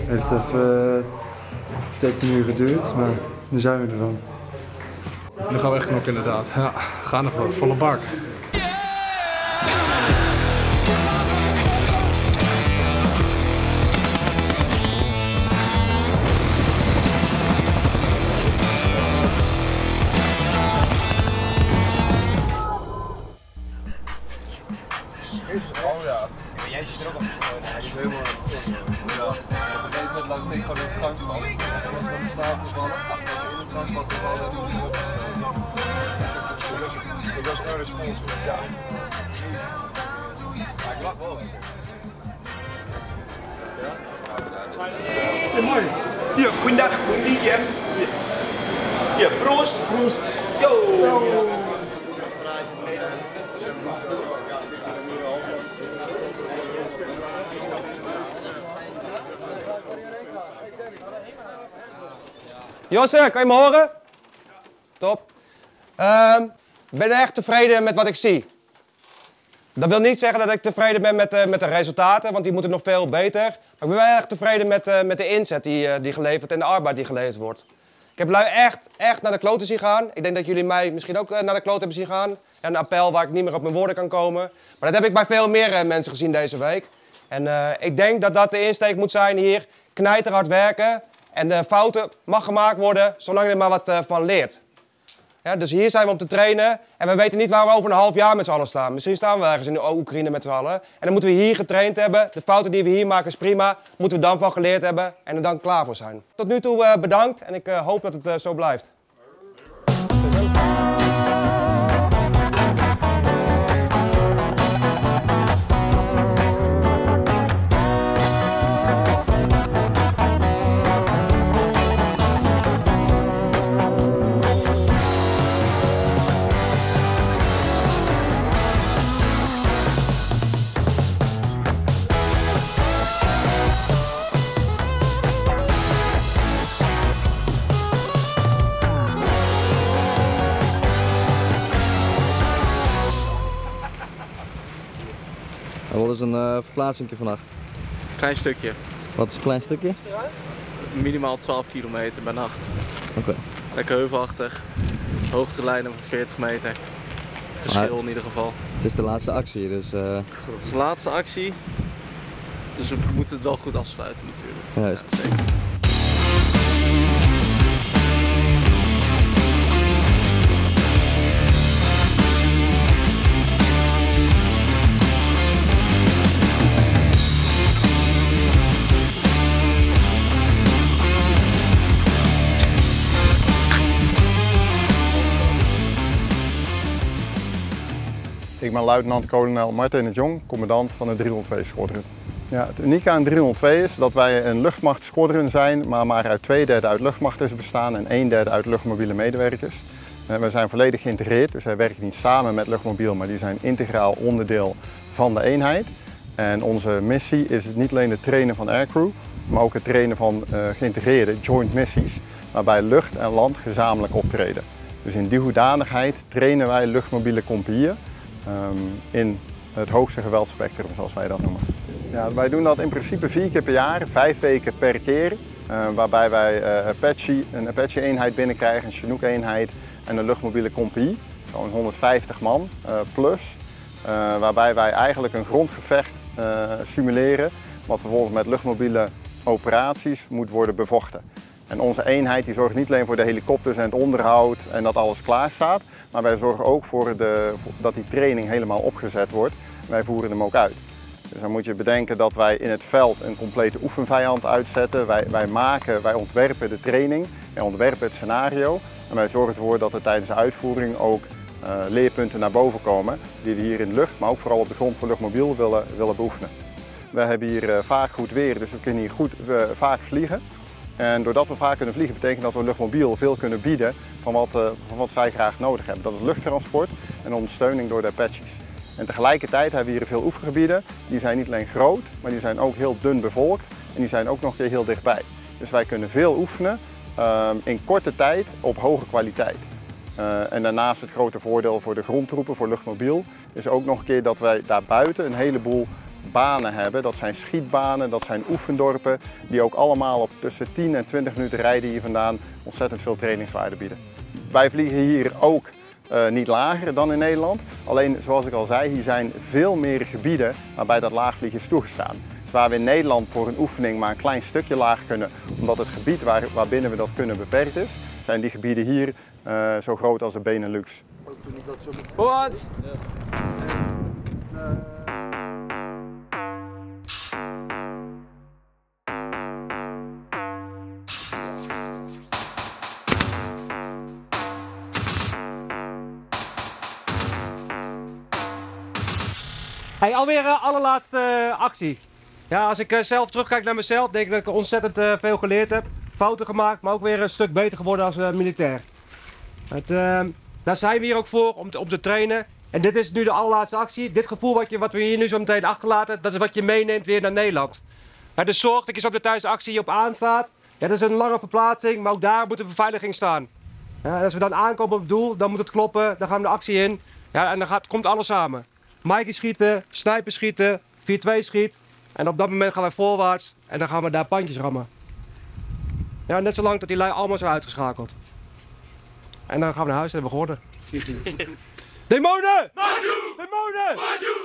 heeft even 13 uur geduurd, maar nu zijn we ervan. Nu gaan we echt knokken inderdaad. Ja, gaan ervoor, volle bak. Oh ja. Maar jij zit er ook op gesloten. Hij is helemaal ja. Ik weet net lang niet gewoon in het gangpad. En als we dan slapen vallen, in het gangpad vallen. Ik was een responsor. Ja. Maar ik lag wel. Ja, mooi. Hier, goeiedag, goeiedag. Hier, proost, proost. Yo. Josse, kan je me horen? Top. Ik ben echt tevreden met wat ik zie. Dat wil niet zeggen dat ik tevreden ben met de resultaten, want die moeten nog veel beter. Maar ik ben wel echt tevreden met de inzet die geleverd en de arbeid die geleverd wordt. Ik heb lui echt naar de kloten zien gaan. Ik denk dat jullie mij misschien ook naar de kloten hebben zien gaan. Een appel waar ik niet meer op mijn woorden kan komen. Maar dat heb ik bij veel meer mensen gezien deze week. En ik denk dat dat de insteek moet zijn hier. Knijterhard werken. En de fouten mag gemaakt worden, zolang je er maar wat van leert. Ja, dus hier zijn we om te trainen. En we weten niet waar we over een half jaar met z'n allen staan. Misschien staan we ergens in de Oekraïne met z'n allen. En dan moeten we hier getraind hebben. De fouten die we hier maken is prima. Moeten we dan van geleerd hebben en er dan klaar voor zijn. Tot nu toe bedankt en ik hoop dat het zo blijft. Wat is een verplaatsing vannacht? Klein stukje. Wat is een klein stukje? Minimaal 12 kilometer bij nacht. Oké. Lekker heuvelachtig. Hoogtelijnen van 40 meter. Verschil in ieder geval. Het is de laatste actie, dus... Het is de laatste actie. Dus we moeten het wel goed afsluiten natuurlijk. Juist. Ja, zeker. Ik ben luitenant-kolonel Martin de Jong, commandant van het 302-schwadron. Ja, het unieke aan 302 is dat wij een luchtmachtschwadron zijn, maar uit 2/3 uit luchtmachters bestaan en 1/3 uit luchtmobiele medewerkers. We zijn volledig geïntegreerd, dus wij werken niet samen met luchtmobiel, maar die zijn integraal onderdeel van de eenheid. En onze missie is het niet alleen het trainen van aircrew, maar ook het trainen van geïntegreerde joint missies, waarbij lucht en land gezamenlijk optreden. Dus in die hoedanigheid trainen wij luchtmobiele compagnieën in het hoogste geweldsspectrum, zoals wij dat noemen. Ja, wij doen dat in principe 4 keer per jaar, 5 weken per keer. Waarbij wij een Apache-eenheid binnenkrijgen, een Chinook-eenheid en een luchtmobiele compagnie. Zo'n 150 man plus. Waarbij wij eigenlijk een grondgevecht simuleren, wat vervolgens met luchtmobiele operaties moet worden bevochten. En onze eenheid die zorgt niet alleen voor de helikopters en het onderhoud en dat alles klaar staat, maar wij zorgen ook voor dat die training helemaal opgezet wordt. Wij voeren hem ook uit. Dus dan moet je bedenken dat wij in het veld een complete oefenvijand uitzetten. Wij ontwerpen de training, wij ontwerpen het scenario en wij zorgen ervoor dat er tijdens de uitvoering ook leerpunten naar boven komen die we hier in de lucht, maar ook vooral op de grond voor luchtmobiel willen beoefenen. We hebben hier vaak goed weer, dus we kunnen hier vaak vliegen. En doordat we vaak kunnen vliegen betekent dat we luchtmobiel veel kunnen bieden van wat zij graag nodig hebben. Dat is luchttransport en ondersteuning door de Apaches. En tegelijkertijd hebben we hier veel oefengebieden. Die zijn niet alleen groot, maar die zijn ook heel dun bevolkt en die zijn ook nog een keer heel dichtbij. Dus wij kunnen veel oefenen in korte tijd op hoge kwaliteit. En daarnaast het grote voordeel voor de grondtroepen, voor luchtmobiel, is ook nog een keer dat wij daarbuiten een heleboel banen hebben. Dat zijn schietbanen, dat zijn oefendorpen die ook allemaal op tussen 10 en 20 minuten rijden hier vandaan ontzettend veel trainingswaarde bieden. Wij vliegen hier ook niet lager dan in Nederland. Alleen zoals ik al zei, hier zijn veel meer gebieden waarbij dat laagvliegen is toegestaan. Dus waar we in Nederland voor een oefening maar een klein stukje laag kunnen, omdat het gebied waarbinnen we dat kunnen beperkt is, zijn die gebieden hier zo groot als de Benelux. Wat? Hey, alweer allerlaatste actie. Ja, als ik zelf terugkijk naar mezelf, denk ik dat ik ontzettend veel geleerd heb. Fouten gemaakt, maar ook weer een stuk beter geworden als militair. Daar zijn we hier ook voor, om te trainen. En dit is nu de allerlaatste actie. Dit gevoel wat we hier nu zo meteen achterlaten, dat is wat je meeneemt weer naar Nederland. Dus zorg dat je zo tijdens de actie hierop aanstaat. Ja, dat is een lange verplaatsing, maar ook daar moet de beveiliging staan. Ja, als we dan aankomen op het doel, dan moet het kloppen, dan gaan we de actie in. Ja, en dan komt alles samen. Mikey schieten, sniper schieten, 4-2 schiet. En op dat moment gaan wij voorwaarts en dan gaan we daar pandjes rammen. Ja, net zolang dat die lui allemaal zijn uitgeschakeld. En dan gaan we naar huis en hebben we geworden. Demonen! Demonen!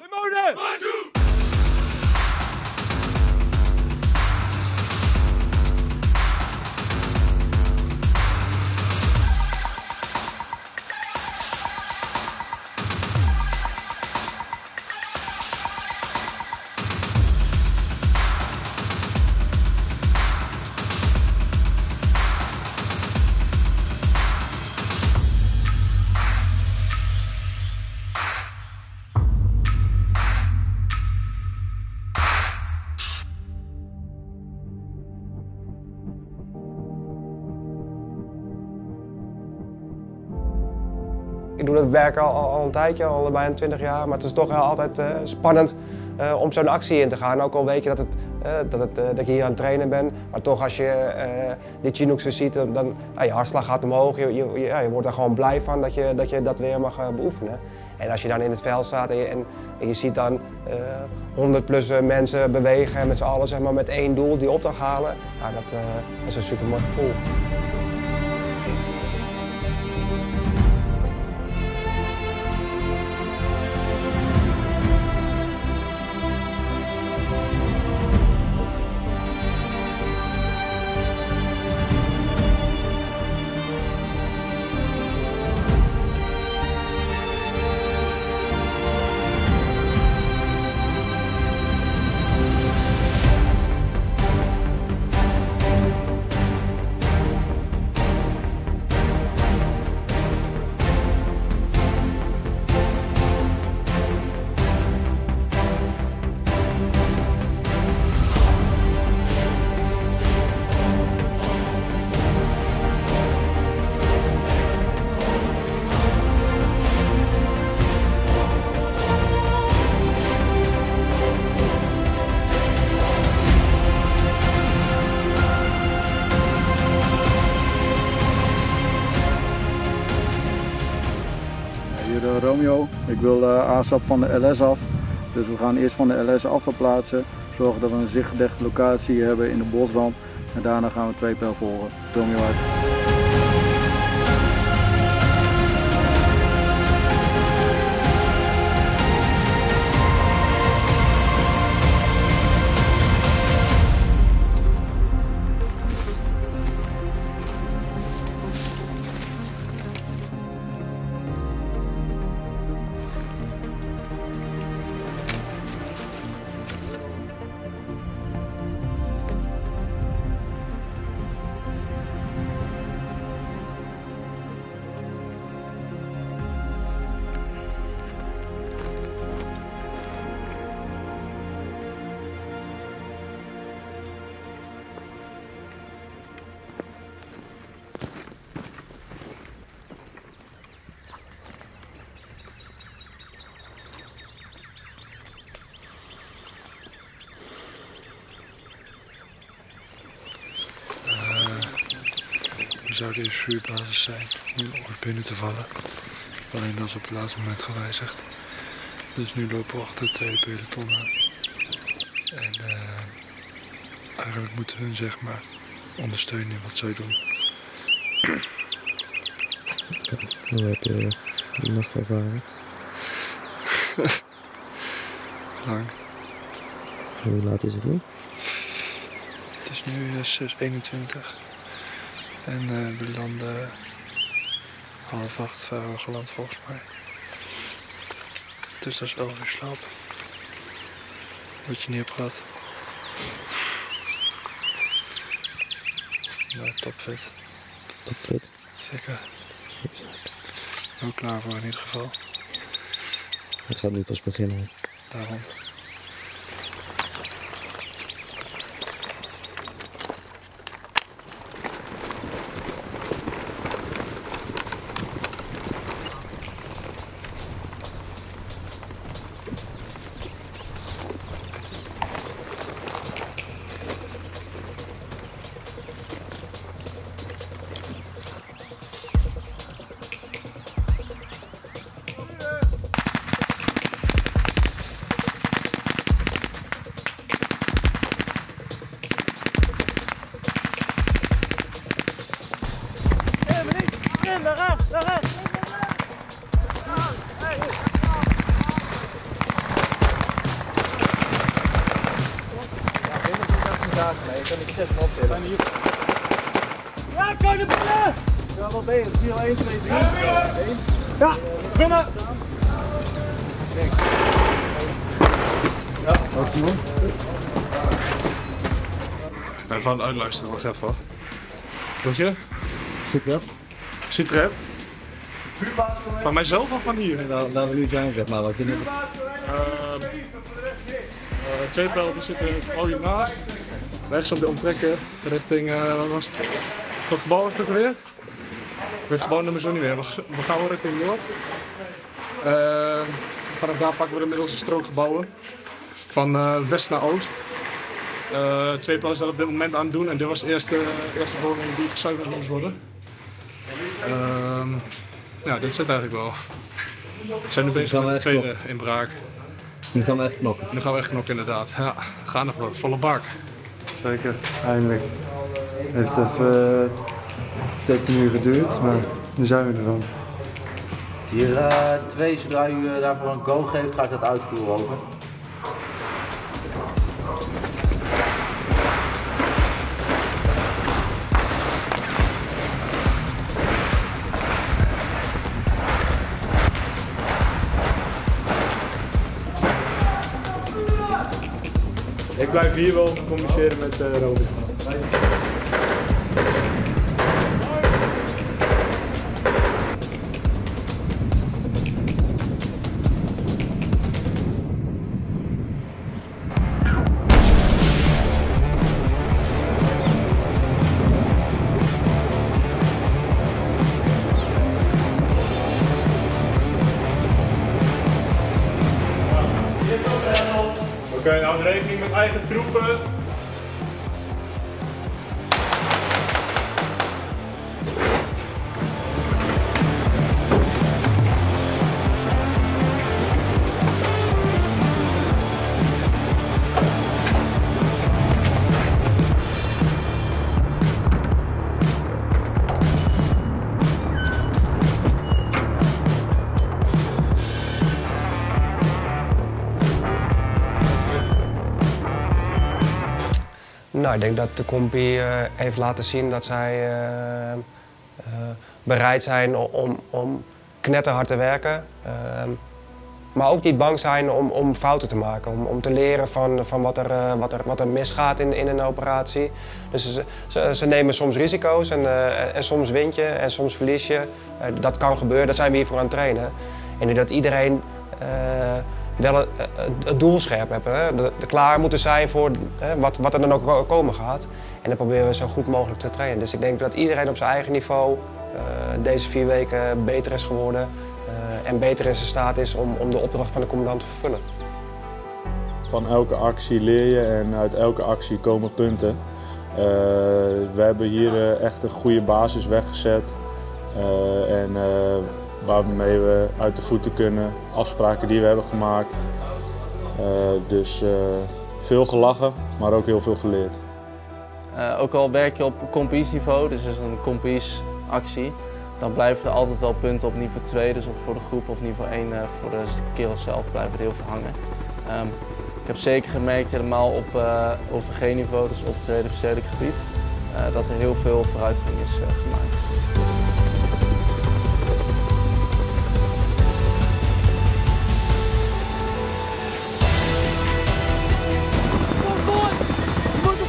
Demonen! Ik doe dat werk al een tijdje, al bijna 20 jaar, maar het is toch altijd spannend om zo'n actie in te gaan. Ook al weet je dat ik hier aan het trainen ben, maar toch als je die Chinooks weer ziet, dan je hartslag gaat omhoog. Je wordt er gewoon blij van dat je dat weer mag beoefenen. En als je dan in het veld staat en je ziet dan 100+ mensen bewegen en met z'n allen zeg maar, met één doel die opdracht halen, dat is een super mooi gevoel. Romeo, ik wil ASAP van de LS af, dus we gaan eerst van de LS af verplaatsen, zorgen dat we een zichtgedekte locatie hebben in de bosrand en daarna gaan we 2 pijl volgen. Romeo uit. Zouden er vuurbasis zijn om ooit binnen te vallen. Alleen dat is op het laatste moment gewijzigd. Dus nu lopen we achter het tweede peloton aan. En eigenlijk moeten hun zeg maar ondersteunen in wat zij doen. Hoe heb je die nacht ervaren? Lang. Hoe laat is het nu? Het is nu 6:21 en we landen 7:30 waren we geland volgens mij. Dus dat is 11 uur slaap. Wat je niet hebt gehad. Nou, topfit. Topfit. Zeker. Ook klaar voor in ieder geval. Het gaat nu pas beginnen. Daarom. Ja, kan je binnen! Ja, wat ben je? 4, 1, 2, 3. Ja, binnen! Ja, wat doen we? Even uitluisteren, wacht even. Wat je? Citrep. Citrep? Van mijzelf of van hier? Waar we nu zijn, zeg maar. Wat je nu... Twee pijlen die zitten al hiernaast. Rechts op de omtrekken richting, wat was het? Wat gebouw was het ook weer? Ik weet het gebouw nummer zo niet meer. We gaan wel richting Noord. Vanaf daar pakken we inmiddels een strook gebouwen. Van west naar oost. Twee pijlen zijn op dit moment aan het doen en dit was de eerste woning die gezuiverd moest worden. Ja, dit zit eigenlijk wel. We zijn nu bezig met de tweede inbraak. Nu gaan we echt knokken. Nu gaan we echt knokken inderdaad. Ja, gaan nog wel. Volle bak. Zeker, eindelijk. Het heeft even 13 uur geduurd, maar nu zijn we ervan. Hier 2, zodra u daarvoor een go geeft, ga ik dat uitvoeren over. Ik blijf hier wel communiceren met Robin. Oké, nou rekening met eigen troepen. Nou, ik denk dat de compie heeft laten zien dat zij bereid zijn om knetterhard te werken. Maar ook niet bang zijn om fouten te maken, om te leren van wat er misgaat in een operatie. Dus ze nemen soms risico's en soms win je en soms verlies je. Dat kan gebeuren, daar zijn we hier voor aan het trainen. En ik denk dat iedereen wel het doel scherp hebben. Klaar moeten zijn voor wat er dan ook komen gaat. En dan proberen we zo goed mogelijk te trainen. Dus ik denk dat iedereen op zijn eigen niveau deze 4 weken beter is geworden. En beter in staat is om de opdracht van de commandant te vervullen. Van elke actie leer je en uit elke actie komen punten. We hebben hier echt een goede basis weggezet. Waarmee we uit de voeten kunnen, afspraken die we hebben gemaakt. Dus Veel gelachen, maar ook heel veel geleerd. Ook al werk je op competitie-niveau, dus is een competitie-actie, dan blijven er altijd wel punten op niveau 2, dus of voor de groep of niveau 1 voor de kerels zelf blijven er heel veel hangen. Ik heb zeker gemerkt, helemaal op OVG-niveau, dus optreden verstedelijk gebied, dat er heel veel vooruitgang is gemaakt.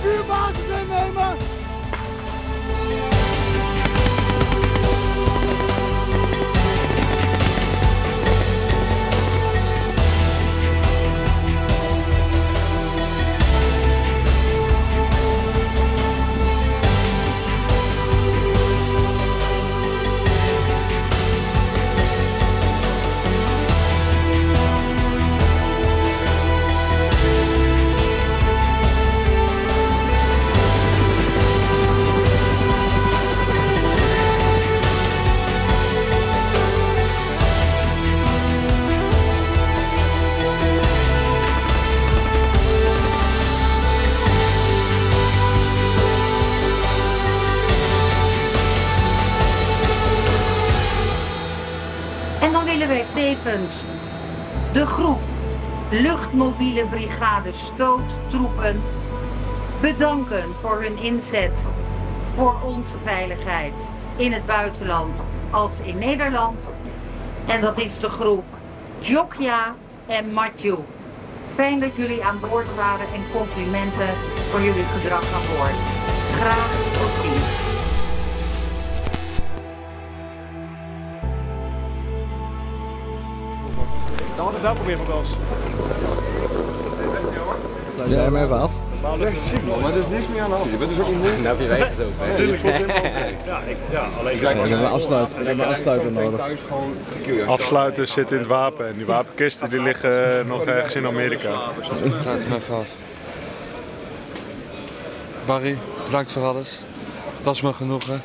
Vuurbasis innemen! En dan willen wij tevens de groep Luchtmobiele Brigade Stoottroepen bedanken voor hun inzet voor onze veiligheid in het buitenland als in Nederland. En dat is de groep Jokja en Matthew. Fijn dat jullie aan boord waren en complimenten voor jullie gedrag aan boord. Graag tot ziens. Dan wordt het welkom weer van ons. Sluit jij hem even af? Echt ziek man, maar er is niks meer aan de hand. Je bent dus ook een moe. Nou heb je weggezogen. Natuurlijk vond ik helemaal oké. Alleen we hebben een afsluiter nodig. Afsluiters zitten in het wapen en die wapenkisten die liggen nog ergens in Amerika. Laat het me even af. Barry, bedankt voor alles. Het was me genoegen.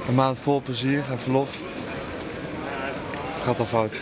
Een maand vol plezier en verlof. Het gaat al fout.